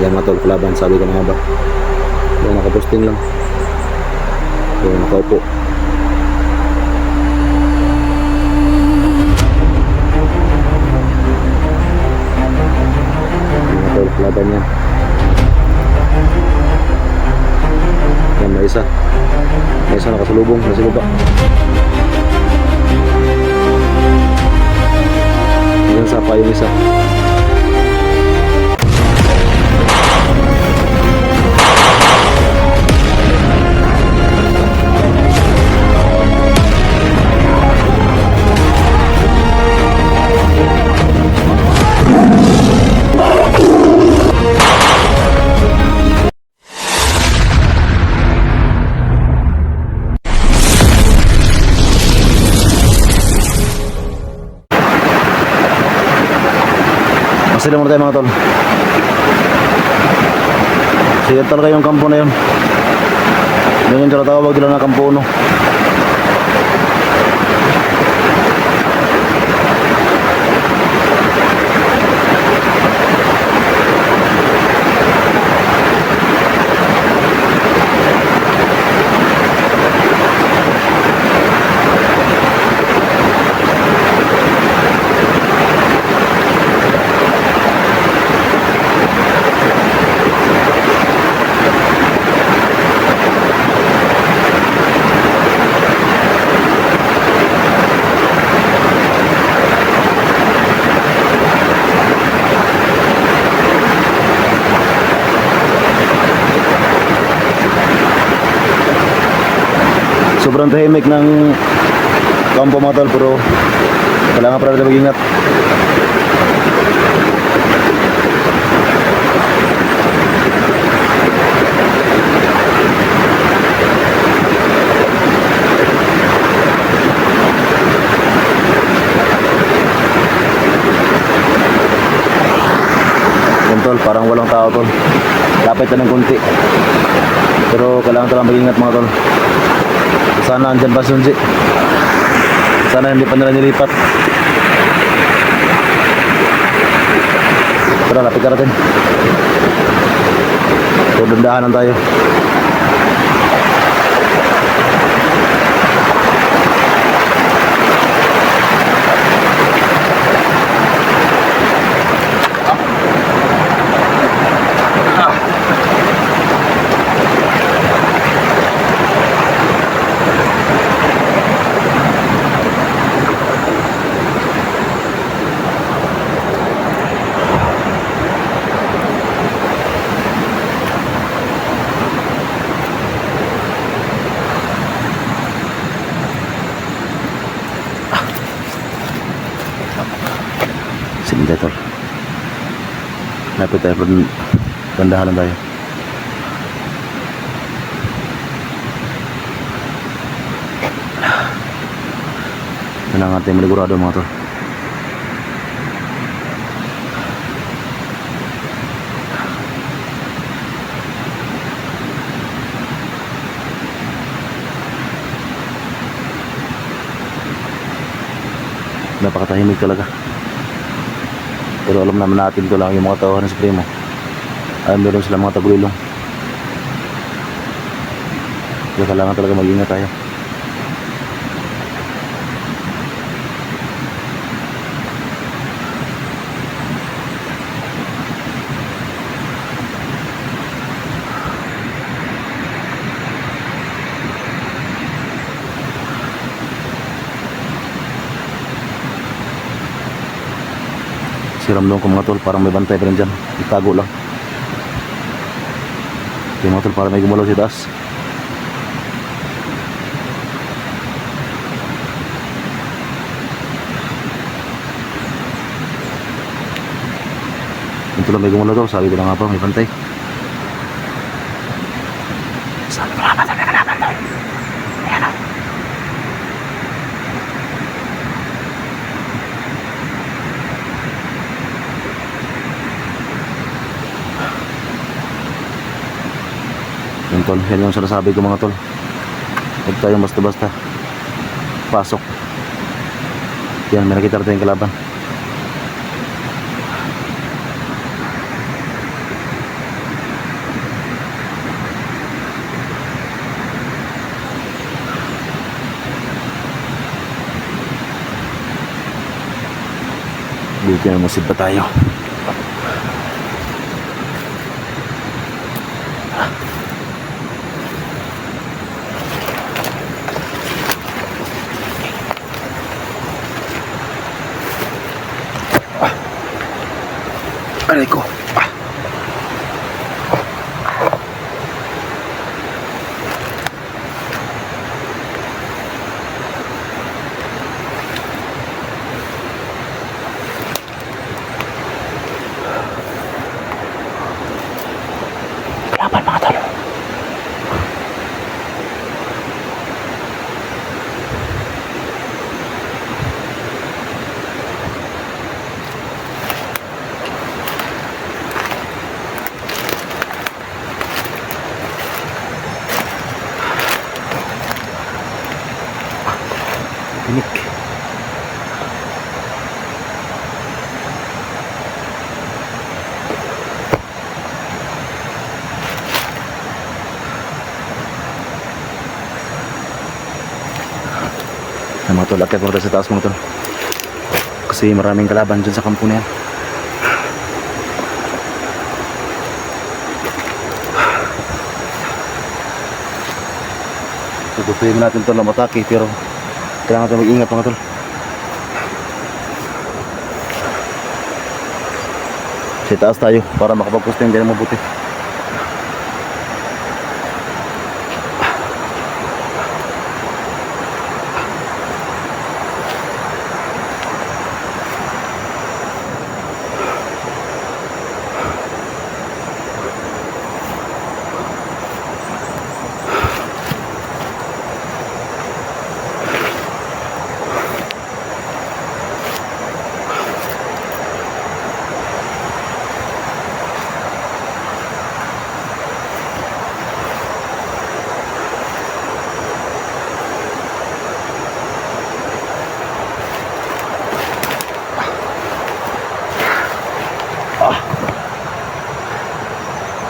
Yan mga tol, kalaban, sabi ko na nga ba. Yan, nakaposting lang. Yan, nakaupo. Yan mga tol, kalaban yan. Yan, may isa. May isa nakasalubong, nasa baba. Yan, sapa yung isa. Masila muna tayo mga tol. Siya talaga yung kampo na yun. Yun yung tinatawag nila na kampo no. Sobrang tahimik ng kampo mga tol, pero kailangan pa rin mag-ingat. Yan tol, parang walang tao tol. Lapit na ng kunti, pero kailangan talaga mag-ingat mga tol. Sana andyan pa Sunji. Sana hindi pa nila nilipat. Tara, lapit ka natin. So, dandahanan tayo. Sige tol. Lapit tayo, dandahanan tayo. Yan ang ating maligurado mga tol. Napakatahimik talaga. Pero alam naman natin ito lang yung mga tauhan ng Supremo. Ay meron sila mga tagulilong. Kaya kailangan talaga mag-ingat tayo. Siramdong ko mga tol, parang may bantay pa rin dyan. Itago lang. Okay mga tol, parang may gumalaw si taas. Ito lang may gumalaw daw, sabi ko na nga pa, may bantay. Sabi ko na nga pa, may bantay. Ayan o. Yan tol, yan yung sinasabi ko mga tol. Huwag tayong basta-basta pasok. Yan, may nakita natin yung kalaban. Buti na masid pa tayo. Aray ko. Laban mga talo. Tinik. Ay, mga tol, akit mo tayo sa taas mga tol. Kasi maraming kalaban dyan sa kampo na yan. Tututuyin natin tol na matake, pero kailangan natin mag-ingat mga tol. Sa taas tayo para makapag-posting dyan mabuti.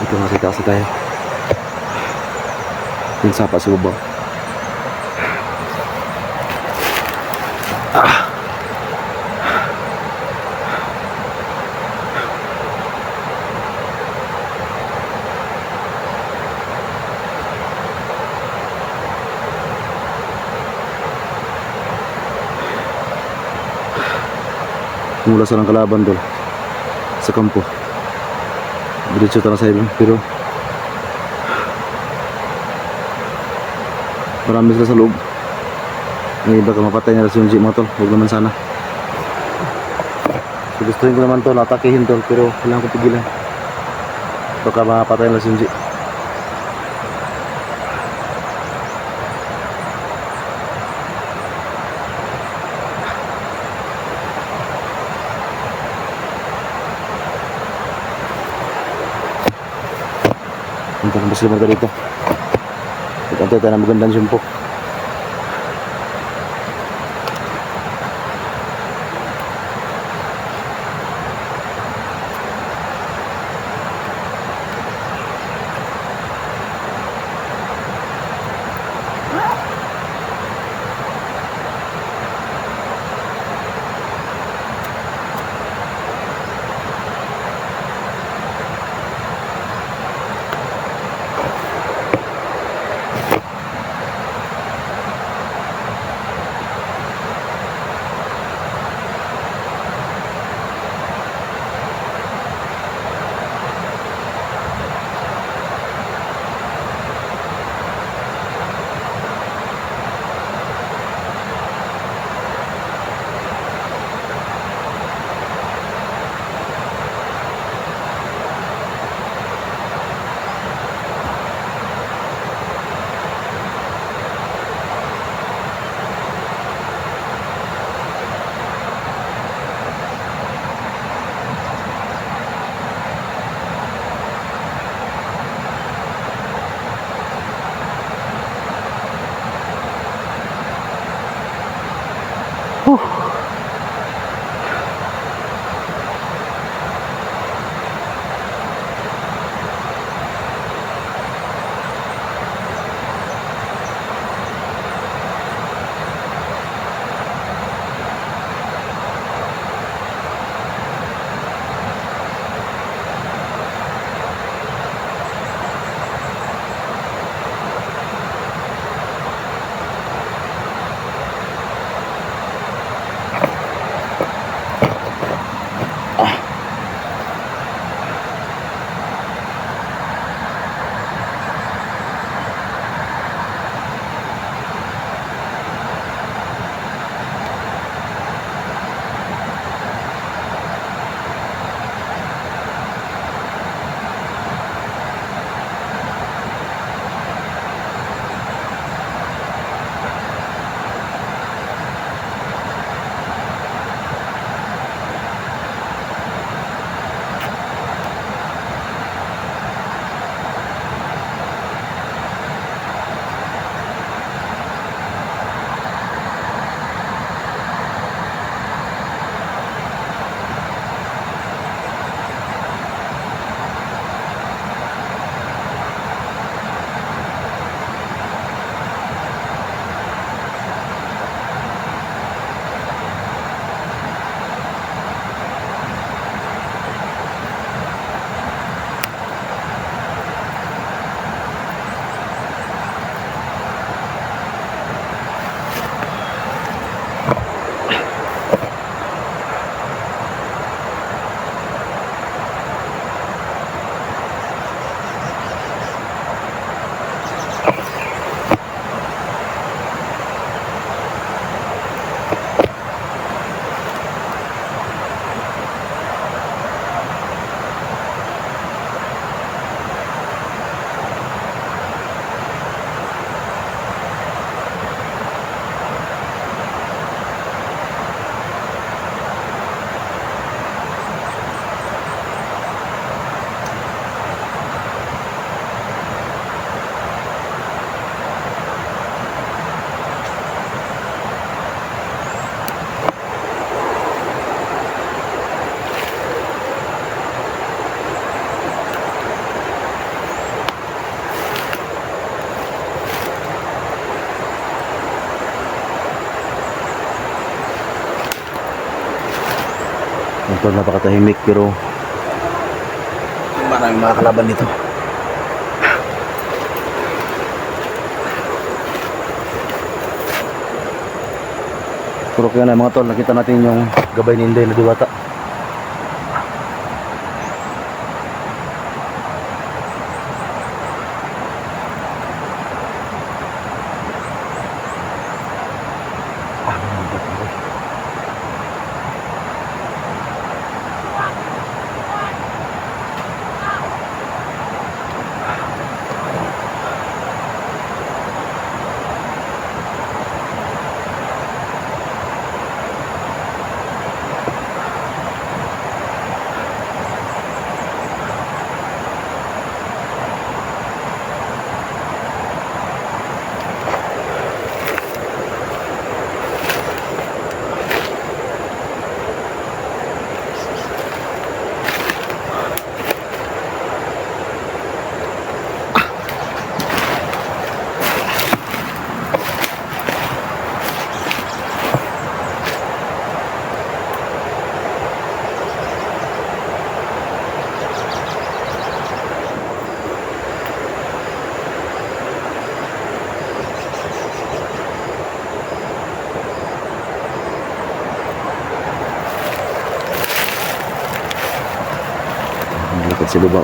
Ito nga sa taas na tayo. Yung sapa sa baba. Mula sa ng kalaban doon sa kampo. Diretso tayo sa ibang, pero marami sila sa loob. May baka mapatay nila si Yunji mga tol. Huwag naman sana. So, gustuhin ko naman tol, atakihin tol, pero kailangan ko pigilan. Baka mapatay nila si Yunji. Punta na ba sila mga dito? Ito tayo na magandang sumpo. Ito napakatahimik pero maraming mga kalaban dito. Pero kaya na mga tol, nakita natin yung gabay ni Inday na Diwata. Lakad sa baba.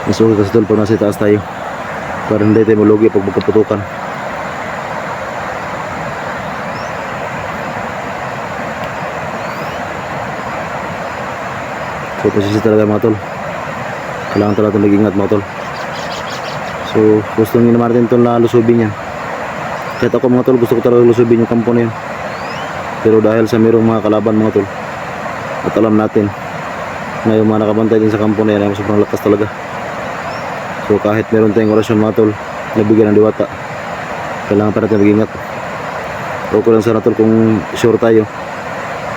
Masulit kasi tol pag nasa taas tayo para hindi tayo malugi pag magkaputukan. So posisi talaga mga tol, kailangan talaga mag-ingat mga tol. So gusto nyo naman natin itong lusubin yan. Kahit ako mga tol, gusto ko talaga lusubin yung kampo na yan, pero dahil sa mayroong mga kalaban mga tol, at alam natin na yung mga nakabantay din sa kampo na yan ay sobrang lakas talaga. So kahit meron tayong orasyon mga tol na bigyan ng Diwata, kailangan pa natin mag-ingat. Okay lang sana tol kung sure tayo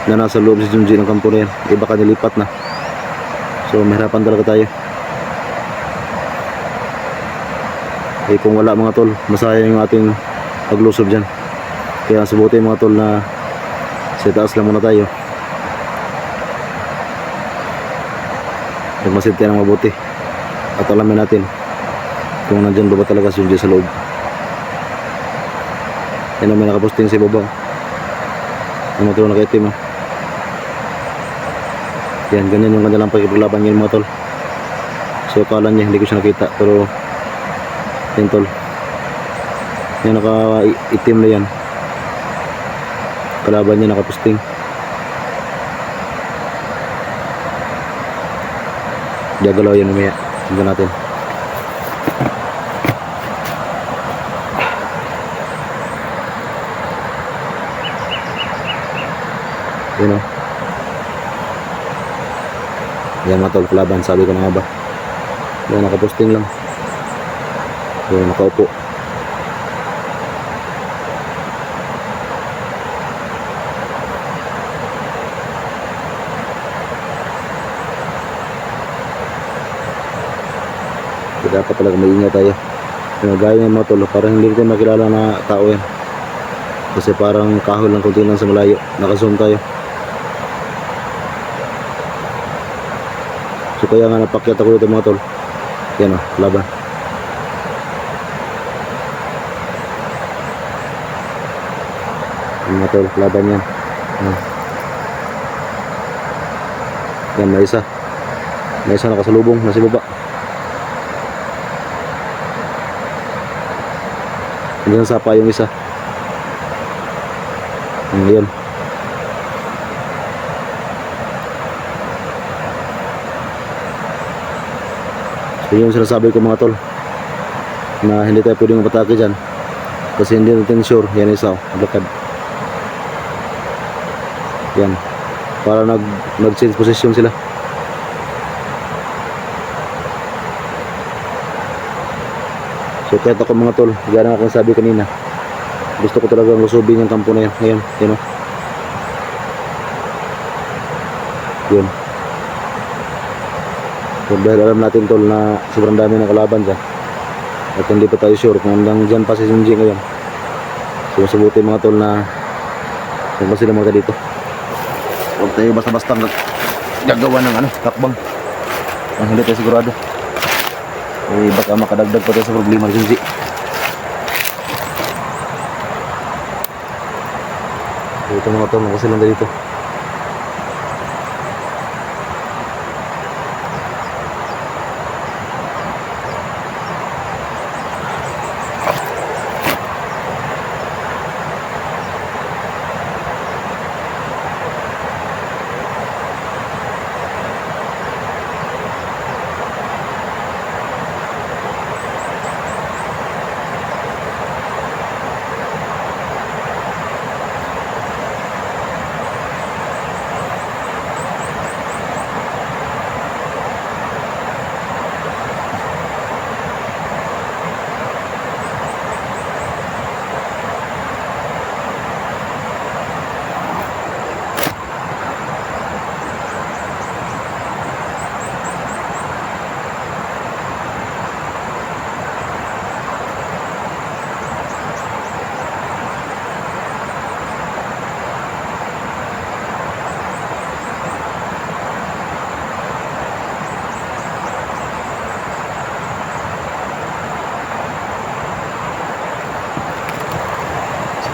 na nasa loob si Junji ng kampo na yan, iba ka nilipat na. So mahirapan talaga tayo. Eh kung wala mga tol, masayang yung ating paglusob dyan. Kaya subutin mga tol na sa taas lang muna tayo. Magmasid tayo ng mabuti at alamin natin kung nandyan ba talaga si Junji sa loob. Yan ang may nakaposting sa ibabaw. Ang mga tol nakaitim. Yan, ganyan yung kanilang pagkipaglaban ngayon mga tol. So akala niya hindi ko siya nakita, pero yan tol, yung naka-itim na yan, kalaban niya nakaposting. Gagalaw yan umaya. Tignan natin. Yan o. Yan mga tol, kalaban. Sabi ko na nga ba. Yan, nakaposting lang. Yan, nakaupo. So, dapat talaga maingat tayo. Yung gaya ng mga tol, parang hindi ko makilala na tao yan. Kasi parang kahol lang kunti lang sa malayo. Naka-zoom tayo. So kaya nga napakyat ako dito mga tol. Yan o, laban. Yan mga tol, laban yan. Yan, may isa. May isa nakasalubong, nasa baba. Hindi na sapa yung isa. Yan. So yung sinasabi ko mga tol, na hindi tayo pwedeng mapatake dyan kasi hindi natin sure. Yan isa, agakad. Yan, para nag-change position sila. So kahit ako mga tol, gano'n akong sabi kanina, gusto ko talagang lusubin yung kampo na yun. Ngayon, yun o. Yun. So dahil alam natin tol na sobrang dami ng kalaban dyan. At hindi pa tayo sure kung hanggang dyan pa si Sinji ngayon. So masabuti mga tol na huwag ba sila mga dito. Huwag tayo basta-basta gagawa ng takbang. Ang hindi tayo sigurado. Eh baka makadagdag pa tayo sa problema ni Sinji. Ito mga tol, huwag silang dito.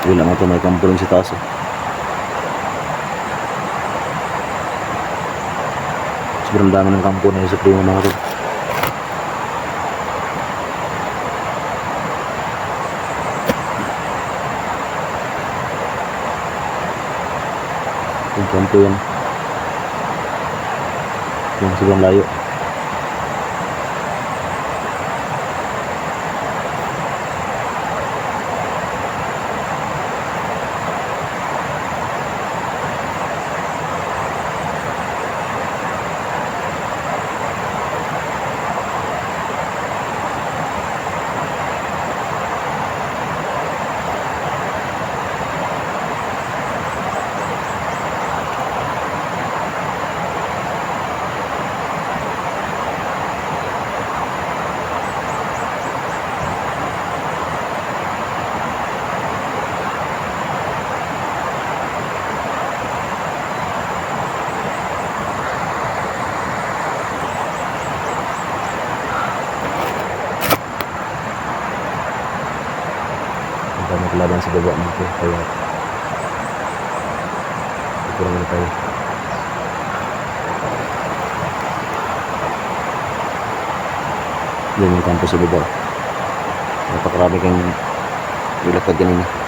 Wala nga ito, may kampo rin si Taso. Sobrang dami ng kampo na yung Supremo mga ito. Yung kampo yan. Yung sobrang layo. Kami kelaban sa baba dito, kaya kurang na tayo. Yan yung kampo sa baba. Napakarami kang ilakad kanina.